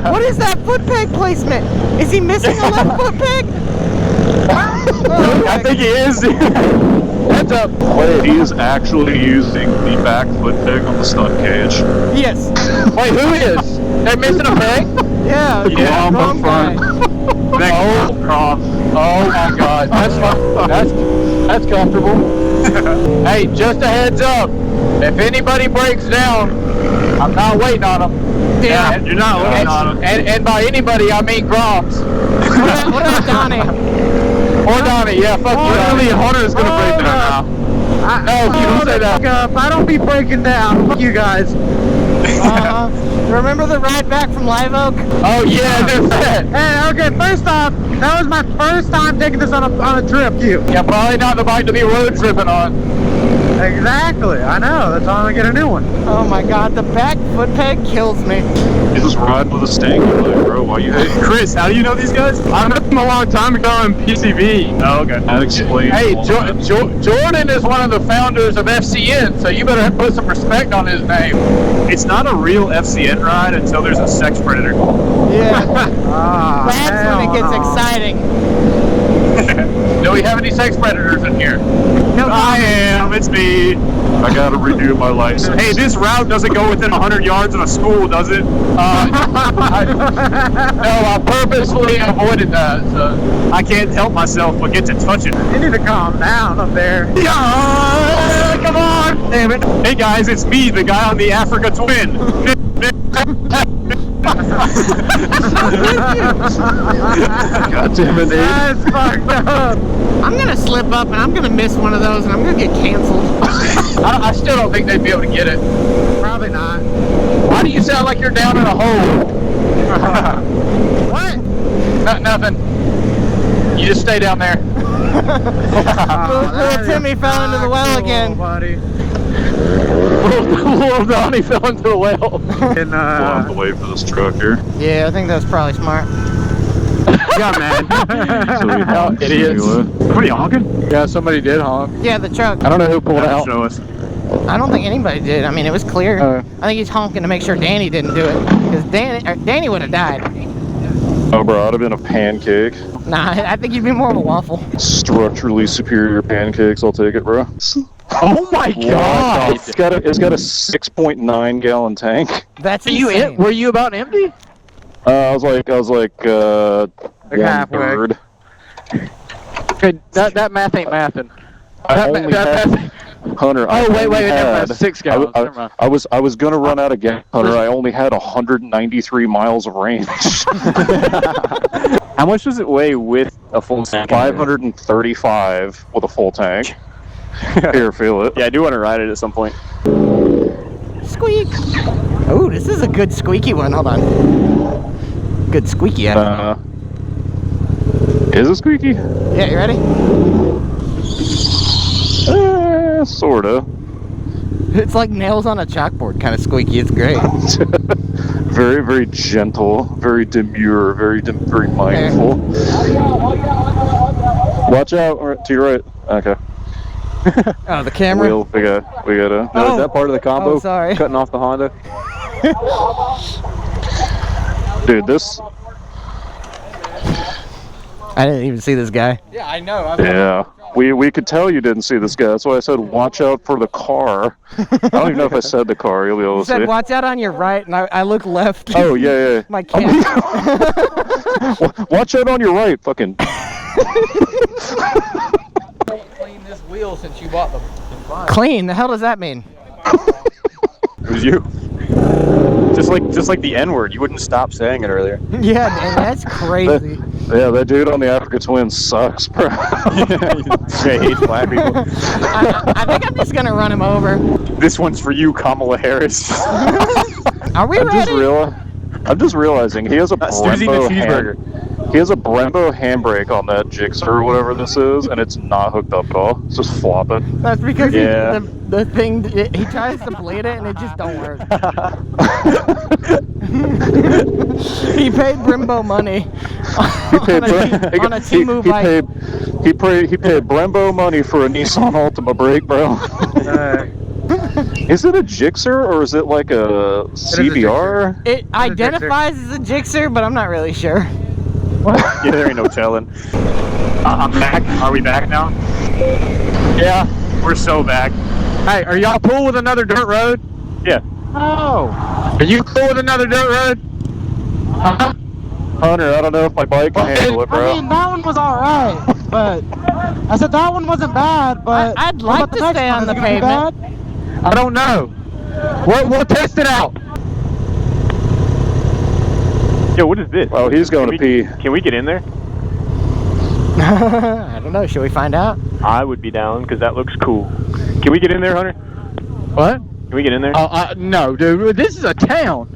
What is that foot peg placement? Is he missing a left foot peg? I think he is. Heads up. Wait, he is actually using the back foot peg on the stunt cage. Yes. Wait, who is? They're missing a peg? Yeah, Yeah, wrong guy. Oh my God, that's comfortable. Hey, just a heads up. If anybody breaks down, I'm not waiting on them. Yeah. You're not waiting on them. And by anybody, I mean Groms. What about Donnie? Or Donnie, yeah, fuck you. Really, Hunter's gonna break down now. No, you don't say that. I don't be breaking down. Fuck you guys. Remember the ride back from Live Oak? Oh yeah, there's that. Hey, okay, first off, that was my first time taking this on a trip. Yeah, probably not the bike to be road tripping on. Exactly, I know. That's why I'm gonna get a new one. Oh my God, the back foot peg kills me. You just ride with a stank leg, bro. Why you hate Chris, how do you know these guys? I met them a long time ago in PCB. Oh, okay. That explains. Hey, all that. Jordan is one of the founders of FCN, so you better put some respect on his name. It's not a real FCN ride until there's a sex predator. Yeah. That's That's when it gets exciting. Do we have any sex predators in here? No, I am, it's me. I gotta renew my license. Hey, this route doesn't go within 100 yards of a school, does it? No, I purposely avoided that. So. I can't help myself but get to touch it. You need to calm down up there. Yeah, come on! Damn it. Hey guys, it's me, the guy on the Africa Twin. God damn it, Nate. That's fucked up. I'm gonna slip up and I'm gonna miss one of those and I'm gonna get canceled. I still don't think they'd be able to get it. Probably not. Why do you sound like you're down in a hole? What? Nothing. You just stay down there. Little Timmy fell into the well again. Buddy. Little Donnie fell into the well. And, We'll have to wait for this truck here. Yeah, I think that's probably smart. Yeah, man. So we honk idiots. What are you honking? Yeah, somebody did honk. Yeah, the truck. I don't know who pulled out. Show us. I don't think anybody did. I mean, it was clear. I think he's honking to make sure Danny didn't do it. Because Danny would have died. Oh, bro, I'd have been a pancake. Nah, I think you'd be more of a waffle. Structurally superior pancakes. I'll take it, bro. Oh my God! It's got a 6.9 gallon tank. That's Are you insane. were you about empty? I was like halfway. 1/3. Okay, that math ain't mathing. I only had, Hunter. Oh wait, never had, mind. 6 gallons. Never mind. I was gonna run out of gas, Hunter. I only had 193 miles of range. How much does it weigh with a full tank? 535 with a full tank. Here, feel it. Yeah, I do want to ride it at some point. Squeak. Oh, this is a good squeaky one. Hold on. Good squeaky. I don't know. Is it squeaky? Yeah, you ready? Sorta. It's like nails on a chalkboard kind of squeaky. It's great. Very, very gentle, very demure, very mindful. Watch out, to your right. Okay. Oh, the camera? We gotta. No, is that part of the combo? Oh, sorry. Cutting off the Honda? Dude, this. I didn't even see this guy. Yeah, I know. Yeah. We could tell you didn't see this guy. That's why I said watch out for the car. I don't even know if I said the car. You'll be able You to said see. watch out on your right, and I look left. Oh, yeah. My cat. Watch out on your right, fucking. Clean this wheel since you bought the bike. Clean? The hell does that mean? It was you. Just like the N-word. You wouldn't stop saying it earlier. Yeah, man, that's crazy. Yeah, that dude on the Africa Twin sucks, bro. I hate black people. I think I'm just gonna run him over. This one's for you, Kamala Harris. Are we ready? I'm just realizing he has a Susie Brembo McCheeseburger. He has a Brembo handbrake on that Jigsaw or whatever this is, and it's not hooked up at all. It's just flopping. That's because Yeah. the thing, he tries to blade it and it just don't work. He paid Brembo money on a Temu bike. He paid Brembo money for a Nissan Altima brake, bro. Is it a Gixxer or is it like a CBR? It identifies as a Gixxer, but I'm not really sure. Yeah, there ain't no telling. I'm back. Are we back now? Yeah. We're so back. Hey, are y'all cool with another dirt road? Yeah. Oh. Are you cool with another dirt road? Hunter, I don't know if my bike can handle it, bro. I mean, that one was alright, but I said that one wasn't bad, but I'd like to stay on the pavement. I don't know. We'll test it out. Yo, what is this? Oh, he's going to pee. Can we get in there? I don't know. Should we find out? I would be down because that looks cool. Can we get in there, Hunter? What? Can we get in there? No, dude. This is a town.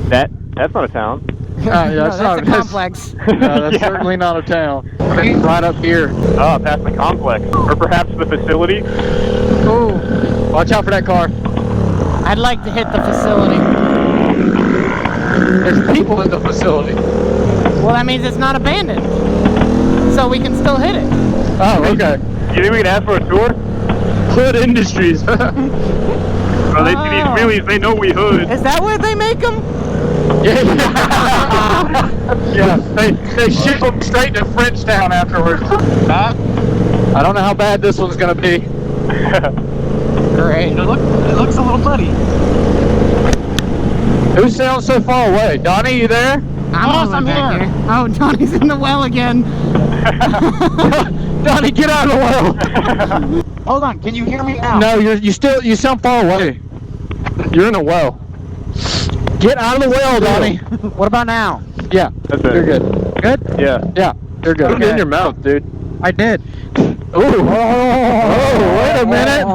That's not a town. Yeah, No, that's a complex. No, that's certainly not a town. Right up here. Oh, past the complex. Or perhaps the facility. Ooh. Watch out for that car. I'd like to hit the facility. There's people in the facility. Well, that means it's not abandoned. So we can still hit it. Oh, okay. You think we can ask for a tour? Hood Industries. Oh, they see these wheelies, they know we hood. Is that where they make them? Yeah. Yeah. They ship them straight to Frenchtown afterwards. I don't know how bad this one's gonna be. Great. It looks a little muddy. Who sounds so far away? Donnie, you there? I'm here. Oh, Johnny's in the well again. Donnie, get out of the well. Hold on, can you hear me now? No, you sound far away. You're in a well. Get out of the well, Donnie. What about now? Yeah, That's you're it. good. Good? Yeah. Yeah, you're good. Put it in your mouth, dude. I did. Ooh. Oh, wait a minute.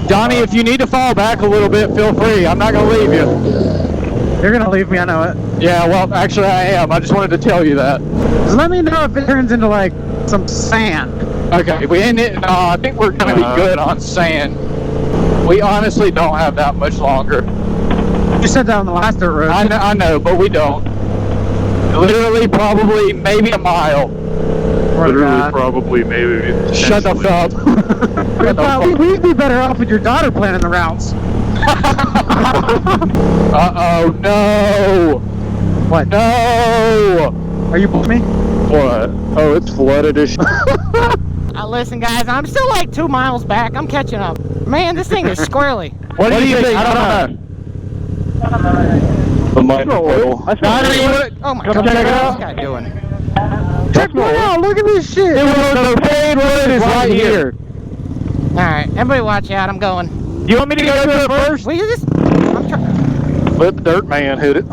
Donnie, if you need to fall back a little bit, feel free. I'm not gonna leave you. You're gonna leave me, I know it. Yeah, well, actually I am. I just wanted to tell you that. Just let me know if it turns into like some sand. Okay, we end it. No, I think we're gonna be good on sand. We honestly don't have that much longer. You said that on the last dirt road. I know, but we don't. Literally, probably, maybe a mile. Literally, probably, maybe. Shut the fuck up. Well, we'd be better off with your daughter planning the routes. Uh-oh, no. What? No. Are you with me? What? Oh, it's flooded as shit. Listen, guys, I'm still like 2 miles back. I'm catching up. Man, this thing is squirrely. What do you think? I don't know. The microphone. Oh my God, Come check it what's out. this guy doing? Check it out, look at this shit. The paid road is right here. All right, everybody watch out. I'm going. You want me to go to it first? Will you just... I'm trying... Let the dirt man hit it.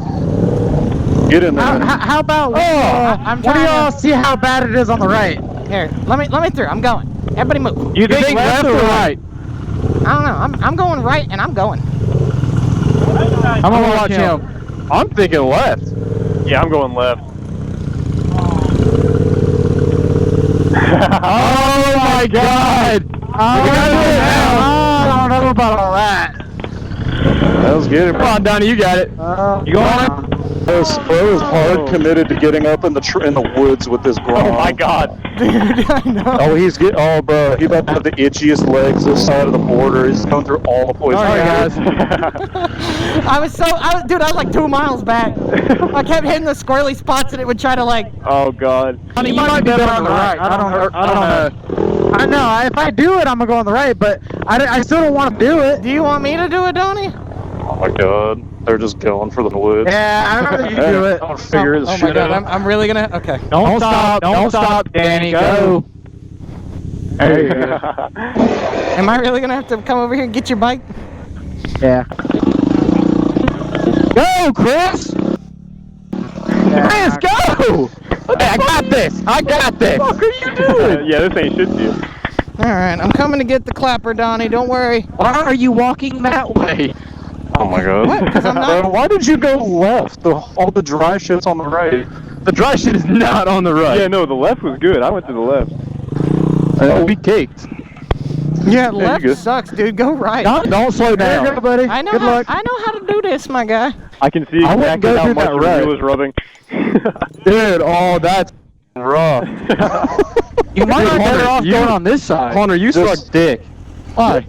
Get in there. How about I'm what do trying y'all to... see how bad it is on the right? Here, let me through. I'm going. Everybody move. You think left or right? I don't know. I'm going right, and I'm going. I'm gonna watch him. I'm thinking left. Yeah, I'm going left. Oh my God! I don't know about all that. That was good. Come on, Donnie, you got it. You going on it? Bro is hard committed to getting up in the woods with this Grom. Oh my God. Dude, I know. Oh, oh, bro, he about to have the itchiest legs this side of the border. He's going through all the poison. Sorry, guys. Dude, I was like 2 miles back. I kept hitting the squirrely spots, and it would try to like... Oh God. Donnie, you might be better on the right. I don't know. I know, if I do it, I'm gonna go on the right, but I still don't want to do it. Do you want me to do it, Donnie? Oh my God, they're just going for the woods. Yeah, I'd rather you do it. I'll figure this Oh my shit God, out. I'm really gonna... Okay. Don't stop. Don't stop, Danny. Go. There you go. Am I really gonna have to come over here and get your bike? Yeah. Go, Chris. Chris, go. Okay, I got this. I got this. What the fuck are you doing? Yeah, this ain't shit to you. Alright, I'm coming to get the clapper, Donnie. Don't worry. Why are you walking that way? Oh my God. What? 'Cause I'm not- Bro, why did you go left? All the dry shit's on the right. The dry shit is not on the right. Yeah, no, the left was good. I went to the left. We caked. Yeah, you left go. sucks, dude. Go right. Don't slow down. There you go, buddy. I know Good luck. I know how to do this, my guy. I can see I wouldn't exactly go how through much that the road. wheel is rubbing. Dude, oh, that's rough. You might be better off going on this side. Hunter, you Just- suck dick. Why?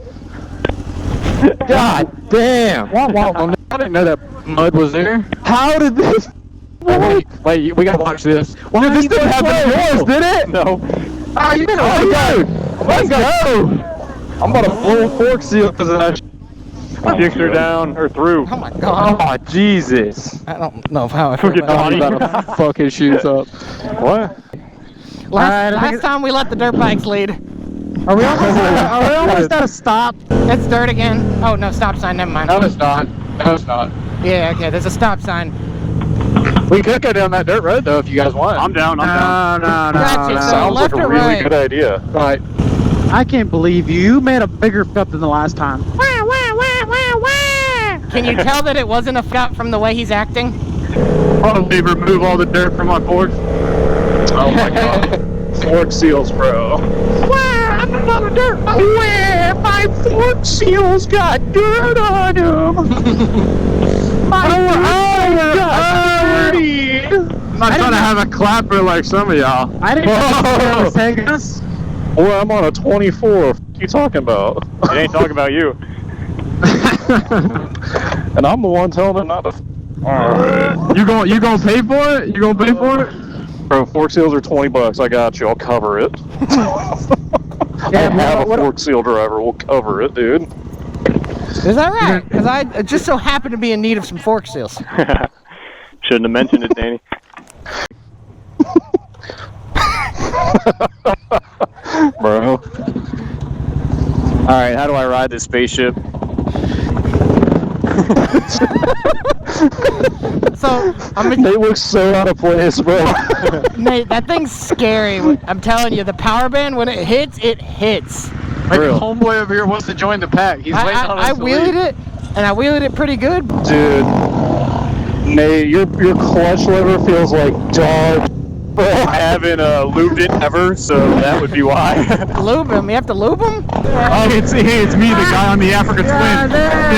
God damn! I didn't know that mud was there. How did this? Wait, we gotta watch this. Dude, this didn't happen to yours, did it? No. Oh, you better let's go. I'm about to blow a fork seal because of that. Dicks are down or through. Oh my god. Oh Jesus! I don't know how I feel Look at about Donnie. I'm about to fuck his shoes up. What? it. Alright, I Last think time we let the dirt bikes lead. Are we almost at a stop? It's dirt again. Oh no, stop sign, never mind. No, it's not. No, it's not. Yeah, okay, there's a stop sign. We could go down that dirt road though if you guys want. I'm down. I'm down. No. Gotcha, so Sounds left like a or really right? good idea. Right. I can't believe you made a bigger flip than the last time. Can you tell that it wasn't a flip from the way he's acting? Probably remove all the dirt from my forks. Oh my god. Fork seals, bro. I'm about dirt. Where my fork seals got dirt on them. My fork got dirty. I'm not trying to have a clapper like some of y'all. I didn't know this thing us. Boy, I'm on a 24. What are you talking about? It ain't talking about you. And I'm the one telling them not to. You gonna pay for it? You gonna pay for it? Bro, fork seals are $20. I got you. I'll cover it. I have a fork seal driver. We'll cover it, dude. Is that right? Because I just so happen to be in need of some fork seals. Shouldn't have mentioned it, Danny. Bro. Alright, how do I ride this spaceship? So, They look so out of place, bro. Nate, that thing's scary. I'm telling you, the power band, when it hits, it hits. My homeboy over here wants to join the pack. He's waiting on us I to wheelied leave. it, and I wheelied it pretty good. Dude. Nate, your clutch lever feels like dog. I haven't lubed it ever, so that would be why. Lube him. You have to lube him? Oh, it's me, the guy on the African Twin.